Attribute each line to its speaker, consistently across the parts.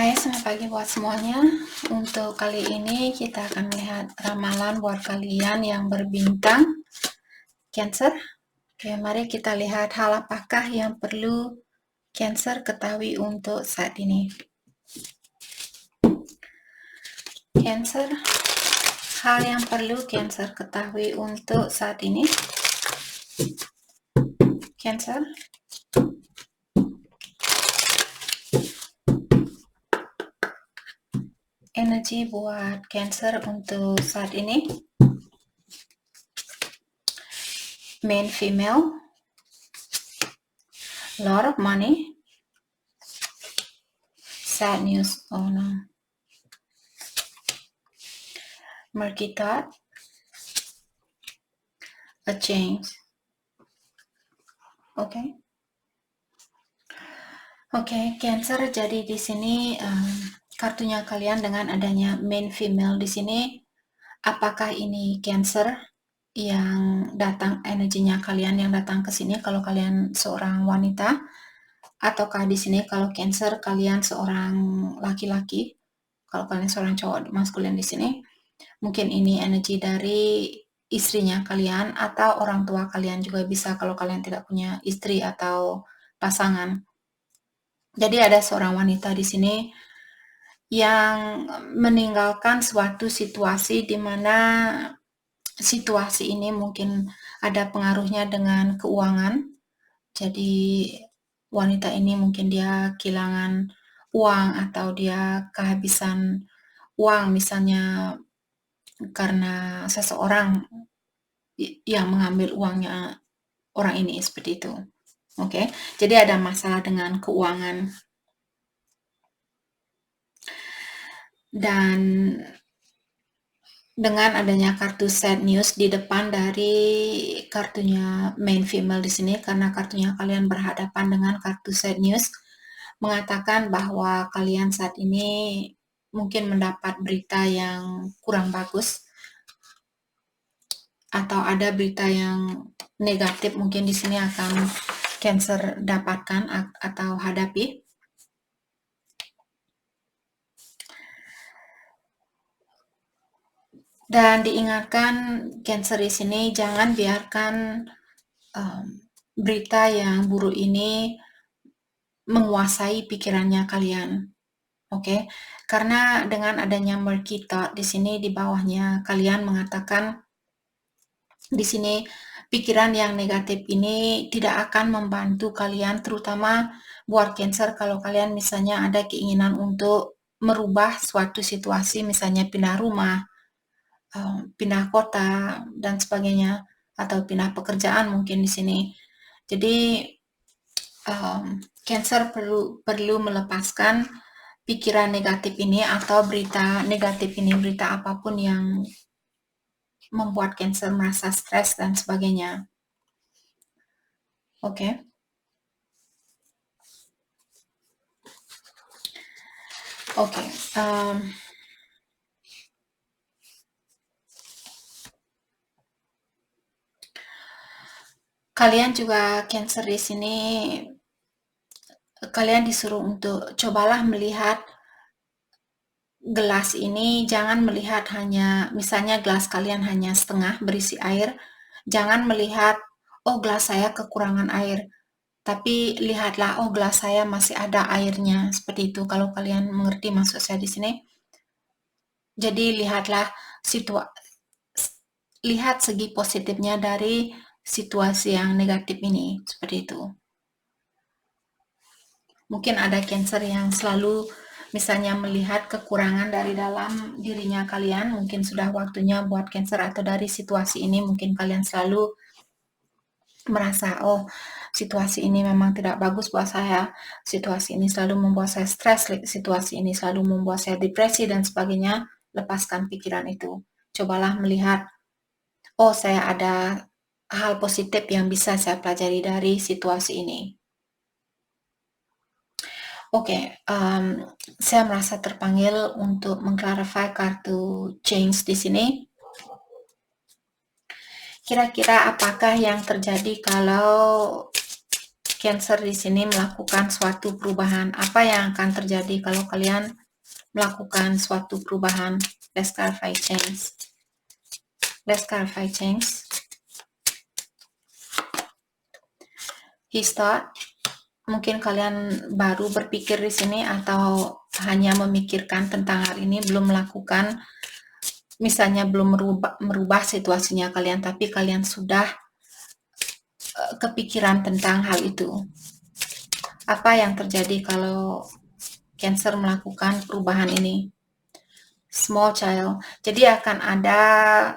Speaker 1: Hai, selamat pagi buat semuanya. Untuk kali ini kita akan melihat ramalan buat kalian yang berbintang Cancer. Oke, mari kita lihat hal apakah yang perlu Cancer ketahui untuk saat ini. Cancer, hal yang perlu Cancer ketahui untuk saat ini. Cancer. Energi buat Cancer untuk saat ini. Main female. Lot of money. Sad news. Oh no. Murky thought. A change. Oke. Oke, Cancer. Jadi di sini kartunya kalian dengan adanya main female di sini, apakah ini Cancer yang datang, energinya kalian yang datang ke sini kalau kalian seorang wanita, ataukah di sini kalau Cancer kalian seorang laki-laki, kalau kalian seorang cowok maskulin di sini, mungkin ini energi dari istrinya kalian atau orang tua kalian juga bisa kalau kalian tidak punya istri atau pasangan. Jadi ada seorang wanita di sini yang meninggalkan suatu situasi di mana situasi ini mungkin ada pengaruhnya dengan keuangan. Jadi wanita ini mungkin dia kehilangan uang atau dia kehabisan uang misalnya karena seseorang yang mengambil uangnya orang ini seperti itu. Oke, jadi ada masalah dengan keuangan. Dan dengan adanya kartu sad news di depan dari kartunya main female di sini, karena kartunya kalian berhadapan dengan kartu sad news, mengatakan bahwa kalian saat ini mungkin mendapat berita yang kurang bagus atau ada berita yang negatif mungkin di sini akan Cancer dapatkan atau hadapi. Dan diingatkan Cancer di sini jangan biarkan berita yang buruk ini menguasai pikirannya kalian. Oke, karena dengan adanya murky thought di sini di bawahnya kalian mengatakan di sini pikiran yang negatif ini tidak akan membantu kalian, terutama buat Cancer kalau kalian misalnya ada keinginan untuk merubah suatu situasi, misalnya pindah rumah, pindah kota dan sebagainya, atau pindah pekerjaan mungkin di sini. Jadi Cancer perlu melepaskan pikiran negatif ini atau berita negatif ini, berita apapun yang membuat Cancer merasa stres dan sebagainya. Oke. Oke. Kalian juga Cancer di sini, kalian disuruh untuk cobalah melihat gelas ini, jangan melihat hanya, misalnya gelas kalian hanya setengah berisi air, jangan melihat, oh gelas saya kekurangan air, tapi lihatlah, oh gelas saya masih ada airnya, seperti itu kalau kalian mengerti maksud saya di sini. Jadi lihatlah lihat segi positifnya dari situasi yang negatif ini, seperti itu. Mungkin ada Cancer yang selalu misalnya melihat kekurangan dari dalam dirinya kalian, mungkin sudah waktunya buat Cancer, atau dari situasi ini mungkin kalian selalu merasa, oh situasi ini memang tidak bagus buat saya, situasi ini selalu membuat saya stres, situasi ini selalu membuat saya depresi dan sebagainya. Lepaskan pikiran itu, cobalah melihat, oh saya ada hal positif yang bisa saya pelajari dari situasi ini. Oke, saya merasa terpanggil untuk mengklarifikasi kartu change di sini. Kira-kira apakah yang terjadi kalau Cancer di sini melakukan suatu perubahan. Apa yang akan terjadi kalau kalian melakukan suatu perubahan? Let's clarify change. Let's clarify change. He start. Mungkin kalian baru berpikir di sini atau hanya memikirkan tentang hal ini, belum melakukan, misalnya belum merubah situasinya kalian, tapi kalian sudah kepikiran tentang hal itu. Apa yang terjadi kalau Cancer melakukan perubahan ini? Small child. Jadi akan ada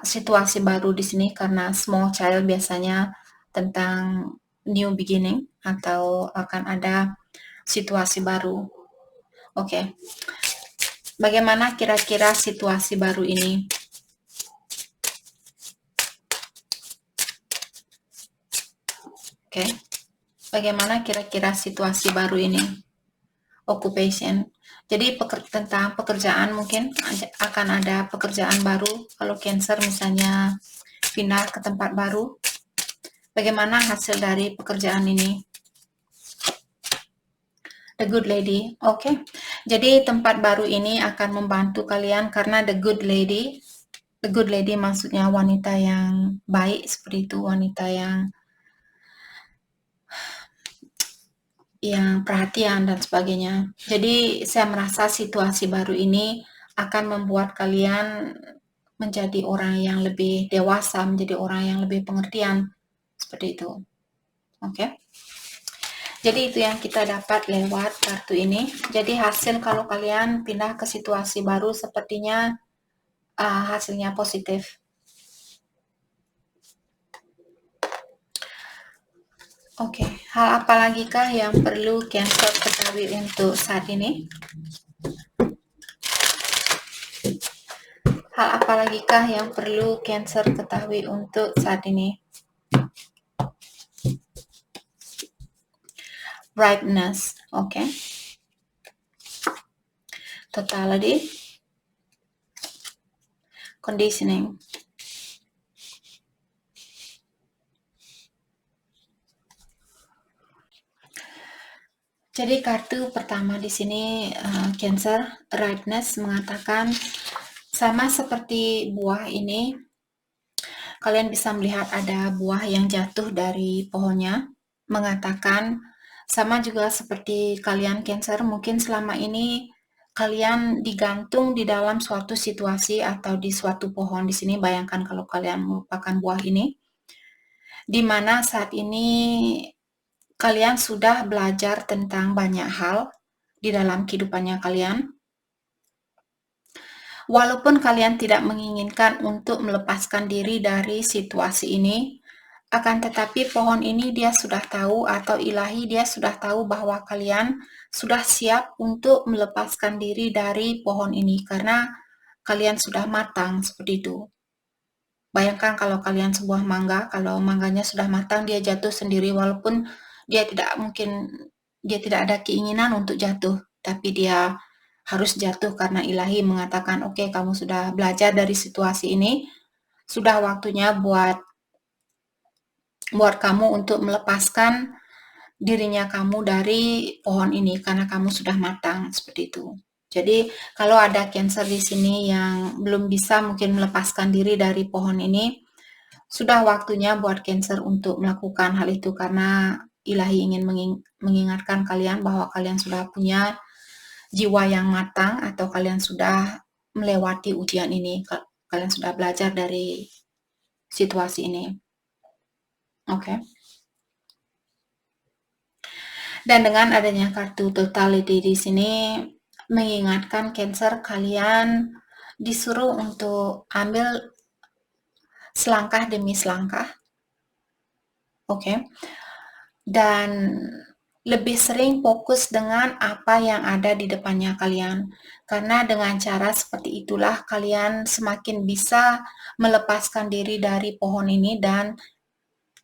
Speaker 1: situasi baru di sini karena small child biasanya tentang new beginning atau akan ada situasi baru. Oke. Bagaimana kira-kira situasi baru ini? Oke. Bagaimana kira-kira situasi baru ini? Occupation. Jadi tentang pekerjaan mungkin akan ada pekerjaan baru kalau Cancer misalnya pindah ke tempat baru. Bagaimana hasil dari pekerjaan ini? The good lady. Oke. Jadi tempat baru ini akan membantu kalian karena the good lady maksudnya wanita yang baik seperti itu, wanita yang perhatian dan sebagainya. Jadi saya merasa situasi baru ini akan membuat kalian menjadi orang yang lebih dewasa, menjadi orang yang lebih pengertian seperti itu. Oke. Jadi itu yang kita dapat lewat kartu ini. Jadi hasil kalau kalian pindah ke situasi baru sepertinya hasilnya positif. Oke, hal apa lagi kah yang perlu Cancer ketahui untuk saat ini? Hal apa lagi kah yang perlu Cancer ketahui untuk saat ini? Ripeness, oke. Totality. Conditioning. Jadi kartu pertama di sini Cancer, ripeness mengatakan sama seperti buah ini, kalian bisa melihat ada buah yang jatuh dari pohonnya, mengatakan sama juga seperti kalian Cancer, mungkin selama ini kalian digantung di dalam suatu situasi atau di suatu pohon di sini. Bayangkan kalau kalian merupakan buah ini, di mana saat ini kalian sudah belajar tentang banyak hal di dalam kehidupannya kalian. Walaupun kalian tidak menginginkan untuk melepaskan diri dari situasi ini, akan tetapi pohon ini dia sudah tahu atau ilahi dia sudah tahu bahwa kalian sudah siap untuk melepaskan diri dari pohon ini karena kalian sudah matang seperti itu. Bayangkan kalau kalian sebuah mangga, kalau mangganya sudah matang dia jatuh sendiri walaupun dia tidak ada keinginan untuk jatuh, tapi dia harus jatuh karena ilahi mengatakan, oke, kamu sudah belajar dari situasi ini, sudah waktunya buat kamu untuk melepaskan dirinya kamu dari pohon ini karena kamu sudah matang seperti itu. Jadi kalau ada Cancer di sini yang belum bisa mungkin melepaskan diri dari pohon ini, sudah waktunya buat Cancer untuk melakukan hal itu karena ilahi ingin mengingatkan kalian bahwa kalian sudah punya jiwa yang matang atau kalian sudah melewati ujian ini, kalian sudah belajar dari situasi ini. Oke. Dan dengan adanya kartu totality di sini mengingatkan Cancer kalian disuruh untuk ambil selangkah demi selangkah. Oke. Dan lebih sering fokus dengan apa yang ada di depannya kalian. Karena dengan cara seperti itulah kalian semakin bisa melepaskan diri dari pohon ini dan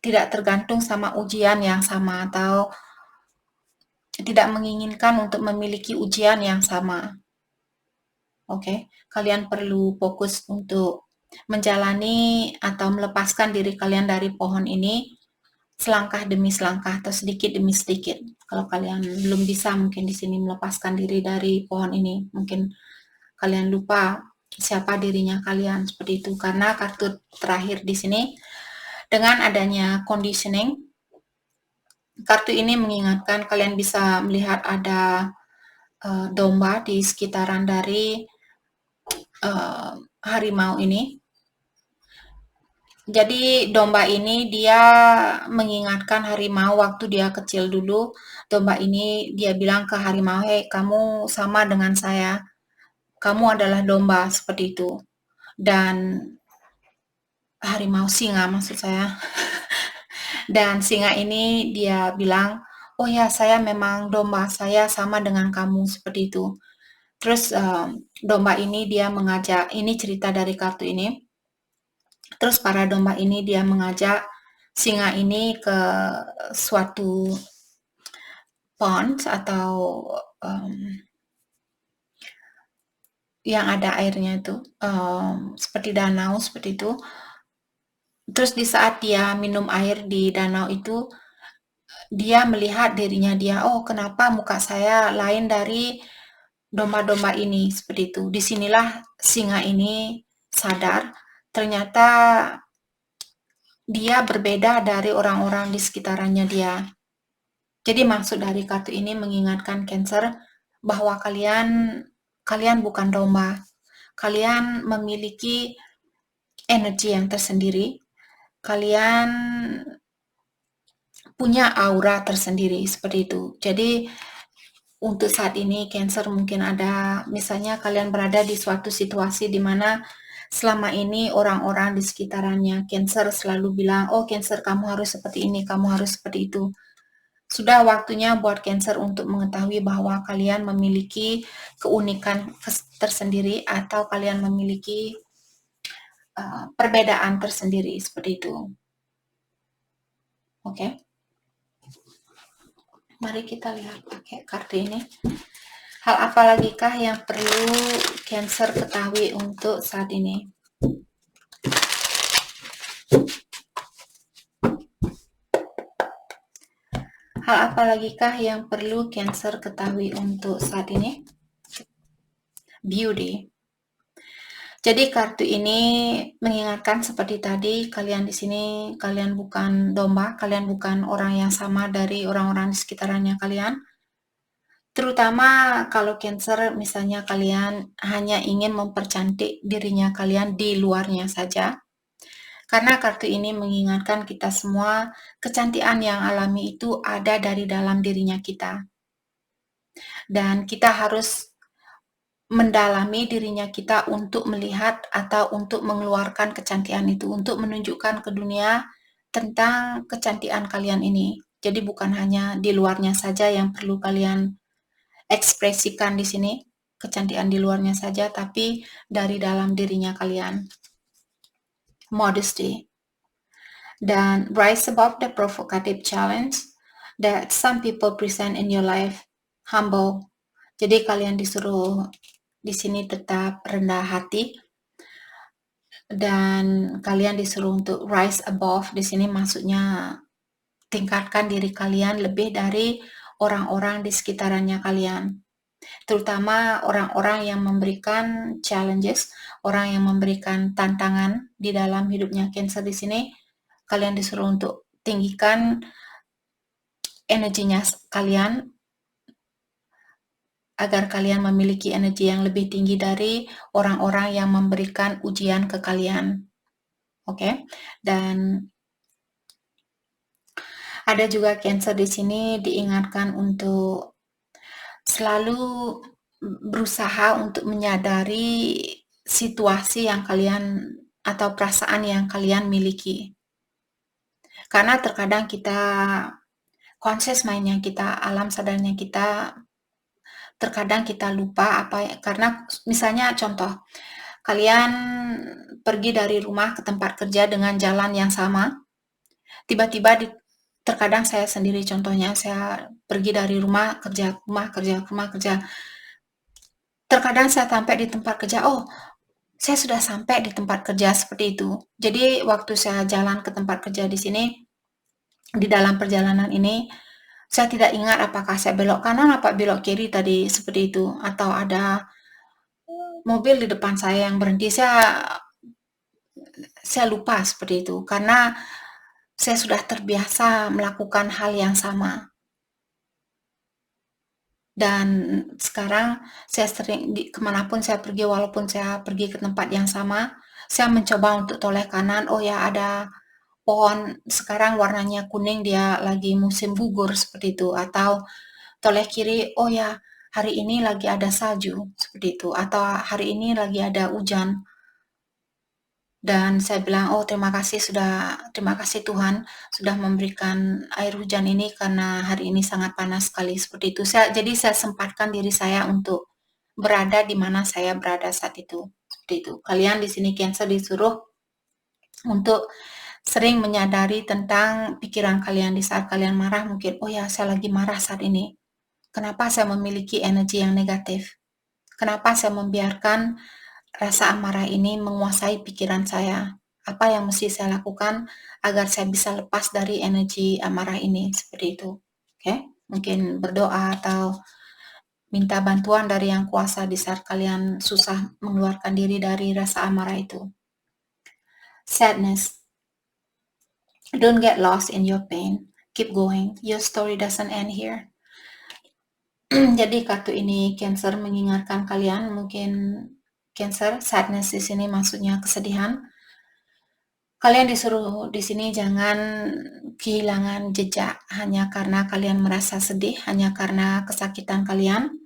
Speaker 1: tidak tergantung sama ujian yang sama atau tidak menginginkan untuk memiliki ujian yang sama. Oke, kalian perlu fokus untuk menjalani atau melepaskan diri kalian dari pohon ini selangkah demi selangkah atau sedikit demi sedikit. Kalau kalian belum bisa mungkin di sini melepaskan diri dari pohon ini, mungkin kalian lupa siapa dirinya kalian seperti itu. Karena kartu terakhir di sini dengan adanya conditioning, kartu ini mengingatkan kalian bisa melihat ada domba di sekitaran dari harimau ini. Jadi domba ini dia mengingatkan harimau waktu dia kecil dulu. Domba ini dia bilang ke harimau, "Hei, kamu sama dengan saya. Kamu adalah domba," seperti itu. Dan harimau singa maksud saya. Dan singa ini dia bilang, "Oh ya, saya memang domba. Saya sama dengan kamu," seperti itu. Terus domba ini dia mengajak, ini cerita dari kartu ini. Terus para domba ini dia mengajak singa ini ke suatu pond atau yang ada airnya itu, seperti danau seperti itu. Terus di saat dia minum air di danau itu, dia melihat dirinya dia, "Oh, kenapa muka saya lain dari domba-domba ini?" Seperti itu. Disinilah singa ini sadar, ternyata dia berbeda dari orang-orang di sekitarannya dia. Jadi maksud dari kartu ini mengingatkan Cancer bahwa kalian bukan domba. Kalian memiliki energi yang tersendiri. Kalian punya aura tersendiri seperti itu. Jadi untuk saat ini Cancer mungkin ada, misalnya kalian berada di suatu situasi di mana selama ini orang-orang di sekitarannya Cancer selalu bilang, "Oh Cancer, kamu harus seperti ini, kamu harus seperti itu." Sudah waktunya buat Cancer untuk mengetahui bahwa kalian memiliki keunikan tersendiri atau kalian memiliki perbedaan tersendiri seperti itu. Oke. Mari kita lihat pakai kartu ini. Hal apa lagi kah yang perlu Cancer ketahui untuk saat ini? Hal apa lagi kah yang perlu Cancer ketahui untuk saat ini? Beauty. Jadi kartu ini mengingatkan seperti tadi, kalian di sini, kalian bukan domba, kalian bukan orang yang sama dari orang-orang di sekitarannya kalian. Terutama kalau Cancer misalnya kalian hanya ingin mempercantik dirinya kalian di luarnya saja. Karena kartu ini mengingatkan kita semua, kecantikan yang alami itu ada dari dalam dirinya kita. Dan kita harus mendalami dirinya kita untuk melihat atau untuk mengeluarkan kecantikan itu, untuk menunjukkan ke dunia tentang kecantikan kalian ini. Jadi bukan hanya di luarnya saja yang perlu kalian ekspresikan di sini, kecantikan di luarnya saja, tapi dari dalam dirinya kalian. Modesty. Dan rise above the provocative challenge that some people present in your life. Humble. Jadi kalian disuruh di sini tetap rendah hati dan kalian disuruh untuk rise above. Di sini maksudnya tingkatkan diri kalian lebih dari orang-orang di sekitarannya kalian. Terutama orang-orang yang memberikan challenges, orang yang memberikan tantangan di dalam hidupnya Cancer di sini, kalian disuruh untuk tinggikan energinya kalian agar kalian memiliki energi yang lebih tinggi dari orang-orang yang memberikan ujian ke kalian. Oke? Dan ada juga Cancer di sini diingatkan untuk selalu berusaha untuk menyadari situasi yang kalian atau perasaan yang kalian miliki. Karena terkadang kita conscious mindnya kita, alam sadarnya kita, terkadang kita lupa apa, karena misalnya contoh, kalian pergi dari rumah ke tempat kerja dengan jalan yang sama, tiba-tiba terkadang saya sendiri contohnya, saya pergi dari rumah kerja, rumah kerja. Terkadang saya sampai di tempat kerja, oh saya sudah sampai di tempat kerja seperti itu. Jadi waktu saya jalan ke tempat kerja di sini, di dalam perjalanan ini, saya tidak ingat apakah saya belok kanan apa belok kiri tadi seperti itu, atau ada mobil di depan saya yang berhenti. Saya lupa seperti itu karena saya sudah terbiasa melakukan hal yang sama. Dan sekarang saya sering kemanapun saya pergi, walaupun saya pergi ke tempat yang sama, saya mencoba untuk toleh kanan. Oh ya, ada pohon sekarang warnanya kuning, dia lagi musim gugur seperti itu. Atau toleh kiri, oh ya, hari ini lagi ada salju seperti itu. Atau hari ini lagi ada hujan. Dan saya bilang, oh terima kasih Tuhan sudah memberikan air hujan ini karena hari ini sangat panas sekali seperti itu. Jadi saya sempatkan diri saya untuk berada di mana saya berada saat itu. Seperti itu. Kalian di sini Cancer disuruh untuk sering menyadari tentang pikiran kalian di saat kalian marah. Mungkin, oh ya saya lagi marah saat ini. Kenapa saya memiliki energi yang negatif? Kenapa saya membiarkan rasa amarah ini menguasai pikiran saya? Apa yang mesti saya lakukan agar saya bisa lepas dari energi amarah ini? Seperti itu. Oke? Mungkin berdoa atau minta bantuan dari yang kuasa di saat kalian susah mengeluarkan diri dari rasa amarah itu. Sadness. Don't get lost in your pain. Keep going. Your story doesn't end here. Jadi kartu ini Cancer mengingatkan kalian, mungkin Cancer, sadness di sini maksudnya kesedihan. Kalian disuruh di sini jangan kehilangan jejak hanya karena kalian merasa sedih, hanya karena kesakitan kalian.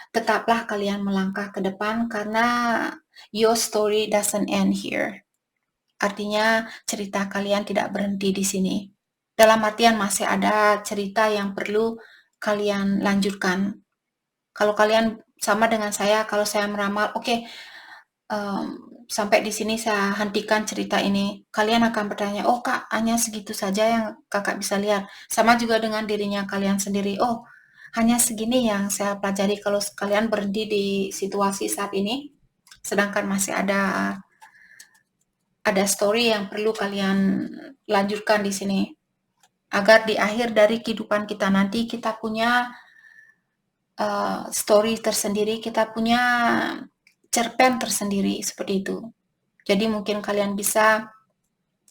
Speaker 1: Tetaplah kalian melangkah ke depan karena your story doesn't end here. Artinya cerita kalian tidak berhenti di sini. Dalam artian masih ada cerita yang perlu kalian lanjutkan. Kalau kalian sama dengan saya, kalau saya meramal, oke, sampai di sini saya hentikan cerita ini. Kalian akan bertanya, oh kak, hanya segitu saja yang kakak bisa lihat. Sama juga dengan dirinya kalian sendiri. Oh, hanya segini yang saya pelajari kalau kalian berhenti di situasi saat ini. Sedangkan masih ada story yang perlu kalian lanjutkan di sini. Agar di akhir dari kehidupan kita nanti kita punya story tersendiri, kita punya cerpen tersendiri seperti itu. Jadi mungkin kalian bisa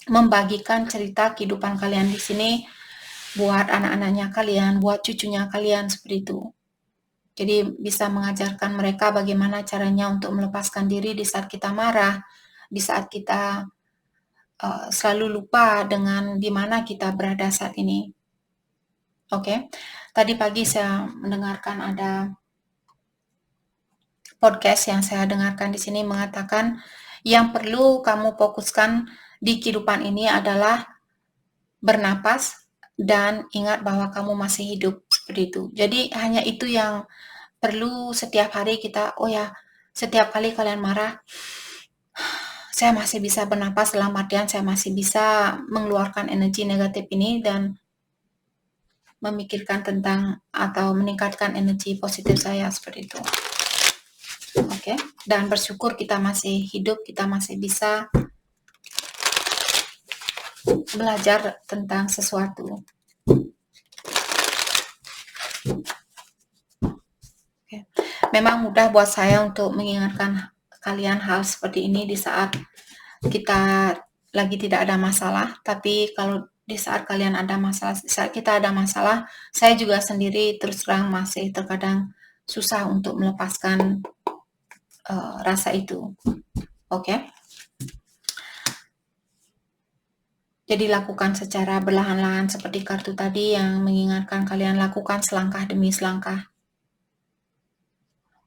Speaker 1: membagikan cerita kehidupan kalian di sini buat anak-anaknya kalian, buat cucunya kalian seperti itu. Jadi bisa mengajarkan mereka bagaimana caranya untuk melepaskan diri di saat kita marah, di saat kita selalu lupa dengan di mana kita berada saat ini. Oke, tadi pagi saya mendengarkan ada podcast yang saya dengarkan di sini mengatakan yang perlu kamu fokuskan di kehidupan ini adalah bernapas dan ingat bahwa kamu masih hidup seperti itu. Jadi hanya itu yang perlu setiap hari kita, oh ya, setiap kali kalian marah, saya masih bisa bernapas dalam artian saya masih bisa mengeluarkan energi negatif ini dan memikirkan tentang atau meningkatkan energi positif saya seperti itu. Oke, dan bersyukur kita masih hidup, kita masih bisa belajar tentang sesuatu. Oke. Memang mudah buat saya untuk mengingatkan kalian hal seperti ini di saat kita lagi tidak ada masalah, tapi kalau di saat kalian ada masalah, di saat kita ada masalah, saya juga sendiri terus terang masih terkadang susah untuk melepaskan rasa itu. Oke. Jadi lakukan secara perlahan-lahan seperti kartu tadi yang mengingatkan kalian lakukan selangkah demi selangkah.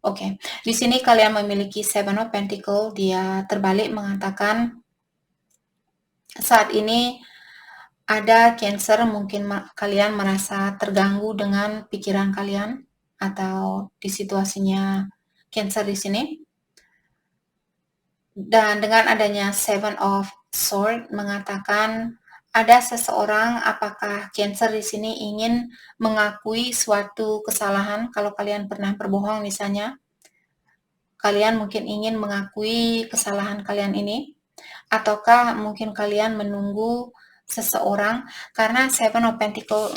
Speaker 1: Oke, di sini kalian memiliki Seven of Pentacles, dia terbalik mengatakan saat ini ada Cancer, mungkin kalian merasa terganggu dengan pikiran kalian atau di situasinya Cancer di sini. Dan dengan adanya Seven of Swords mengatakan ada seseorang, apakah Cancer di sini ingin mengakui suatu kesalahan. Kalau kalian pernah berbohong misalnya, kalian mungkin ingin mengakui kesalahan kalian ini, ataukah mungkin kalian menunggu seseorang, karena Seven of Pentacle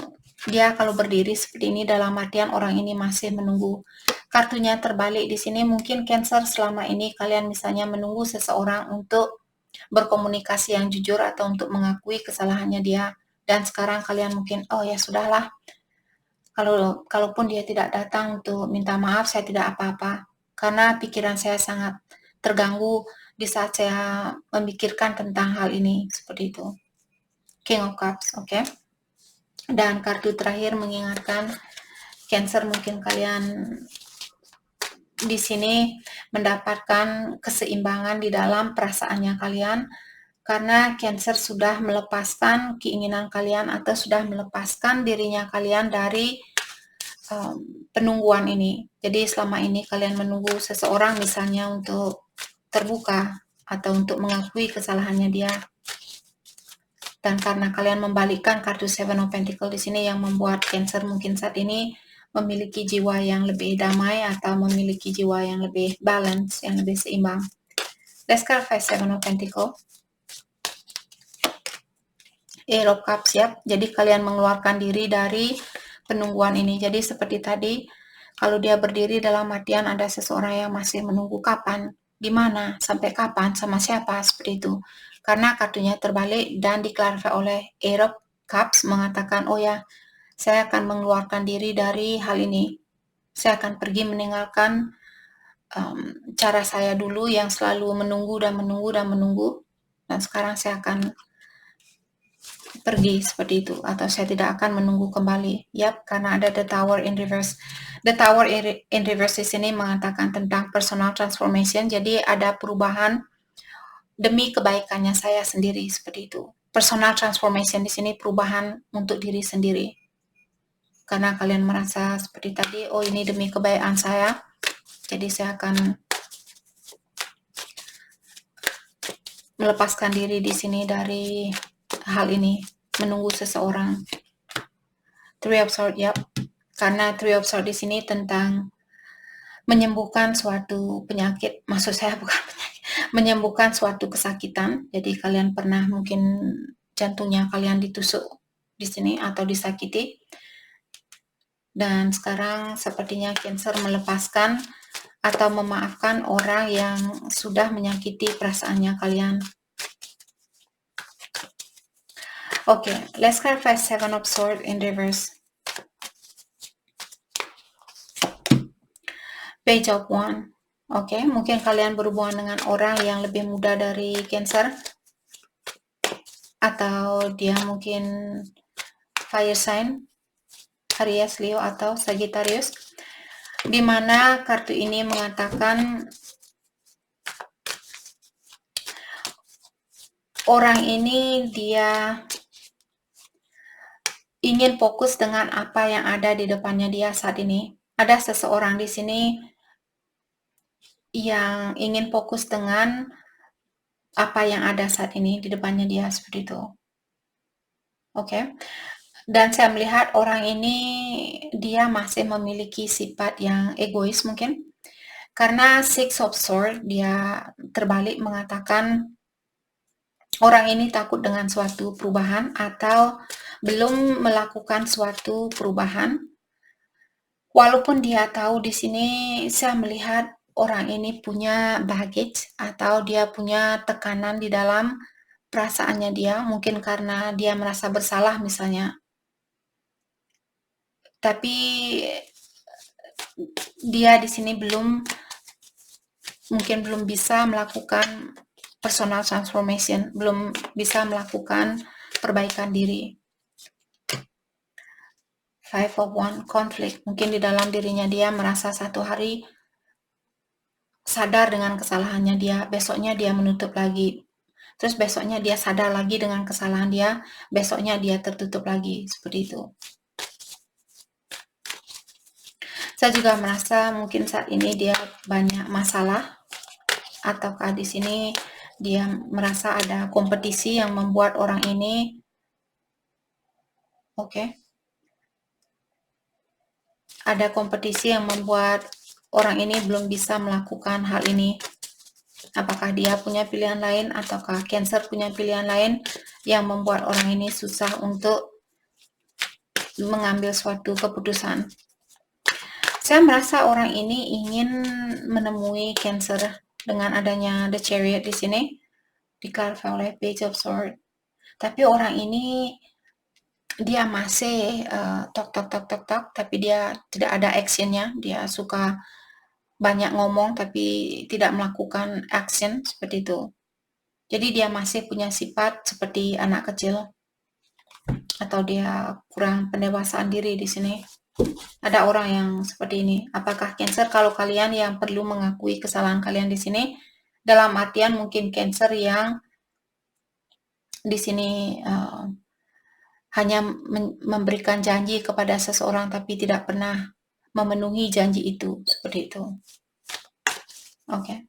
Speaker 1: dia kalau berdiri seperti ini dalam artian orang ini masih menunggu. Kartunya terbalik di sini, mungkin Cancer selama ini kalian misalnya menunggu seseorang untuk berkomunikasi yang jujur atau untuk mengakui kesalahannya dia, dan sekarang kalian mungkin, oh ya sudahlah, kalaupun dia tidak datang untuk minta maaf, saya tidak apa-apa, karena pikiran saya sangat terganggu di saat saya memikirkan tentang hal ini, seperti itu. King of Cups, oke. Dan kartu terakhir mengingatkan Cancer, mungkin kalian di sini mendapatkan keseimbangan di dalam perasaannya kalian, karena Cancer sudah melepaskan keinginan kalian atau sudah melepaskan dirinya kalian dari penungguan ini. Jadi selama ini kalian menunggu seseorang misalnya untuk terbuka atau untuk mengakui kesalahannya dia. Dan karena kalian membalikkan kartu Seven of Pentacle di sini yang membuat Cancer mungkin saat ini memiliki jiwa yang lebih damai atau memiliki jiwa yang lebih balance, yang lebih seimbang. Let's clarify Seven of Pentacle. Eight of Cups, ya. Jadi kalian mengeluarkan diri dari penungguan ini. Jadi seperti tadi, kalau dia berdiri dalam artian ada seseorang yang masih menunggu kapan, di mana, sampai kapan, sama siapa, seperti itu. Karena kartunya terbalik dan diklarifikasi oleh Eight of Cups mengatakan, oh ya, saya akan mengeluarkan diri dari hal ini. Saya akan pergi meninggalkan cara saya dulu yang selalu menunggu dan menunggu dan menunggu. Dan sekarang saya akan pergi seperti itu, atau saya tidak akan menunggu kembali. Yap, karena ada the Tower in reverse. The Tower in reverse di sini mengatakan tentang personal transformation, jadi ada perubahan demi kebaikannya saya sendiri, seperti itu. Personal transformation di sini perubahan untuk diri sendiri. Karena kalian merasa seperti tadi, oh ini demi kebaikan saya, jadi saya akan melepaskan diri di sini dari hal ini, menunggu seseorang. Three of Swords, yap. Karena Three of Swords di sini tentang menyembuhkan suatu penyakit, maksud saya bukan penyakit, menyembuhkan suatu kesakitan. Jadi kalian pernah mungkin jantungnya kalian ditusuk di sini atau disakiti. Dan sekarang sepertinya Cancer melepaskan atau memaafkan orang yang sudah menyakiti perasaannya kalian. Okay, let's clarify Seven of Swords in reverse. Page of Wands. Oke, mungkin kalian berhubungan dengan orang yang lebih muda dari Cancer, atau dia mungkin fire sign, Aries, Leo, atau Sagittarius, di mana kartu ini mengatakan orang ini dia ingin fokus dengan apa yang ada di depannya dia saat ini. Ada seseorang di sini yang ingin fokus dengan apa yang ada saat ini di depannya dia, seperti itu. Oke. Dan saya melihat orang ini dia masih memiliki sifat yang egois mungkin. Karena Six of Swords dia terbalik mengatakan orang ini takut dengan suatu perubahan atau belum melakukan suatu perubahan. Walaupun dia tahu di sini saya melihat orang ini punya baggage atau dia punya tekanan di dalam perasaannya dia, mungkin karena dia merasa bersalah misalnya. Tapi dia di sini mungkin belum bisa melakukan personal transformation, belum bisa melakukan perbaikan diri. Five of Wands, konflik. Mungkin di dalam dirinya dia merasa satu hari sadar dengan kesalahannya dia, besoknya dia menutup lagi. Terus besoknya dia sadar lagi dengan kesalahan dia, besoknya dia tertutup lagi, seperti itu. Saya juga merasa mungkin saat ini dia banyak masalah, ataukah di sini dia merasa ada kompetisi yang membuat orang ini, ada kompetisi yang membuat orang ini belum bisa melakukan hal ini. Apakah dia punya pilihan lain ataukah Cancer punya pilihan lain yang membuat orang ini susah untuk mengambil suatu keputusan. Saya merasa orang ini ingin menemui Cancer dengan adanya The Chariot di sini, diklarifikasi oleh Page of Swords. Tapi orang ini dia masih tok, tapi dia tidak ada actionnya. Dia suka banyak ngomong tapi tidak melakukan action seperti itu. Jadi dia masih punya sifat seperti anak kecil atau dia kurang pendewasaan diri di sini. Ada orang yang seperti ini. Apakah Cancer kalau kalian yang perlu mengakui kesalahan kalian di sini, dalam artian mungkin Cancer yang di sini hanya memberikan janji kepada seseorang tapi tidak pernah memenuhi janji itu, seperti itu. Okay.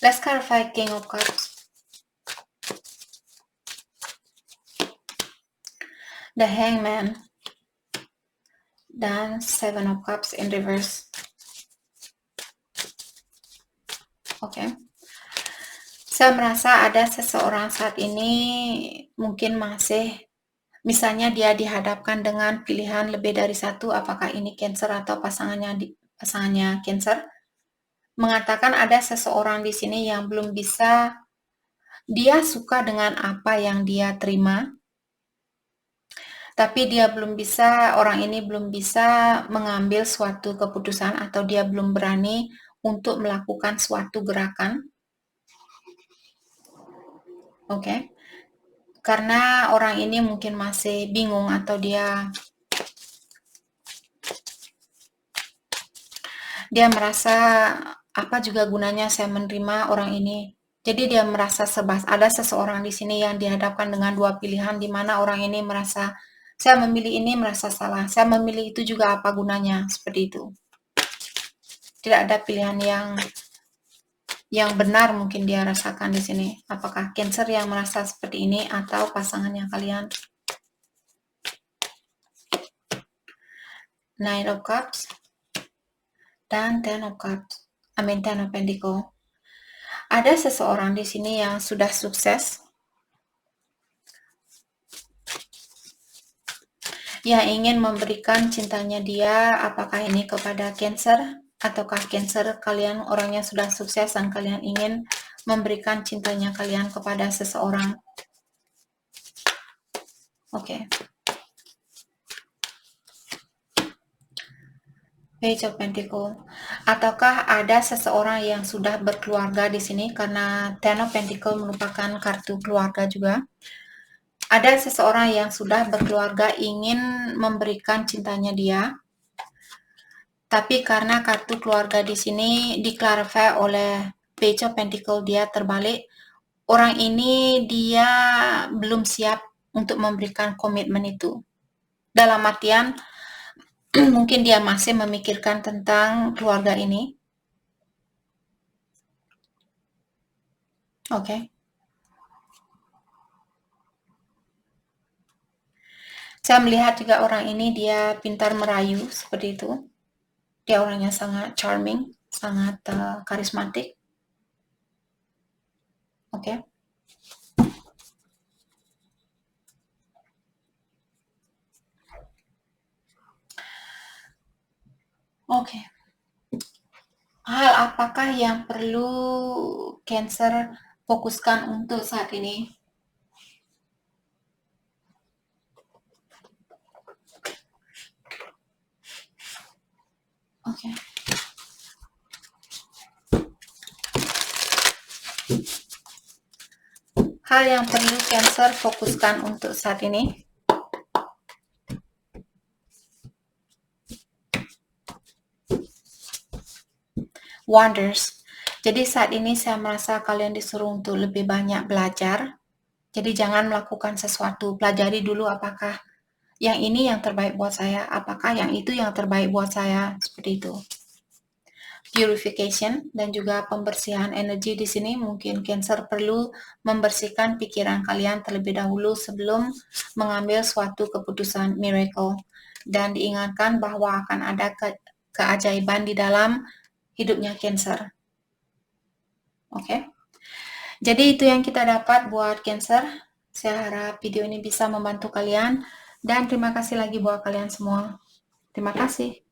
Speaker 1: Let's clarify King of Cups. The Hangman dan Seven of Cups in reverse. Okay. Saya merasa ada seseorang saat ini mungkin masih, misalnya dia dihadapkan dengan pilihan lebih dari satu, apakah ini Cancer atau pasangannya Cancer, mengatakan ada seseorang di sini yang belum bisa, dia suka dengan apa yang dia terima, tapi dia belum bisa, orang ini belum bisa mengambil suatu keputusan atau dia belum berani untuk melakukan suatu gerakan. Oke. Karena orang ini mungkin masih bingung atau dia merasa apa juga gunanya saya menerima orang ini. Jadi dia merasa sebas. Ada seseorang di sini yang dihadapkan dengan dua pilihan di mana orang ini merasa saya memilih ini merasa salah. Saya memilih itu juga apa gunanya, seperti itu. Tidak ada pilihan yang benar mungkin dia rasakan di sini. Apakah Cancer yang merasa seperti ini atau pasangannya kalian? Nine of Cups dan Ten of Cups. Ten of Pentacles. Ada seseorang di sini yang sudah sukses, yang ingin memberikan cintanya dia, apakah ini kepada Cancer, ataukah Cancer kalian orangnya sudah sukses dan kalian ingin memberikan cintanya kalian kepada seseorang. Oke. Page of Pentacles. Ataukah ada seseorang yang sudah berkeluarga di sini, karena Ten of Pentacles merupakan kartu keluarga juga. Ada seseorang yang sudah berkeluarga ingin memberikan cintanya dia, tapi karena kartu keluarga di sini diklarifikasi oleh Page of Pentacles, dia terbalik. Orang ini dia belum siap untuk memberikan komitmen itu. Dalam artian mungkin dia masih memikirkan tentang keluarga ini. Oke. Saya melihat juga orang ini dia pintar merayu, seperti itu. Dia orangnya sangat charming, sangat karismatik. Oke. Oke. Hal apakah yang perlu Cancer fokuskan untuk saat ini? Oke. Hal yang perlu Cancer fokuskan untuk saat ini? Wonders. Jadi saat ini saya merasa kalian disuruh untuk lebih banyak belajar. Jadi jangan melakukan sesuatu, pelajari dulu apakah yang ini yang terbaik buat saya, apakah yang itu yang terbaik buat saya, seperti itu. Purification dan juga pembersihan energi di sini, mungkin Cancer perlu membersihkan pikiran kalian terlebih dahulu sebelum mengambil suatu keputusan miracle, dan diingatkan bahwa akan ada keajaiban di dalam hidupnya Cancer. Oke. Jadi itu yang kita dapat buat Cancer. Saya harap video ini bisa membantu kalian dan terima kasih lagi buat kalian semua. Terima kasih.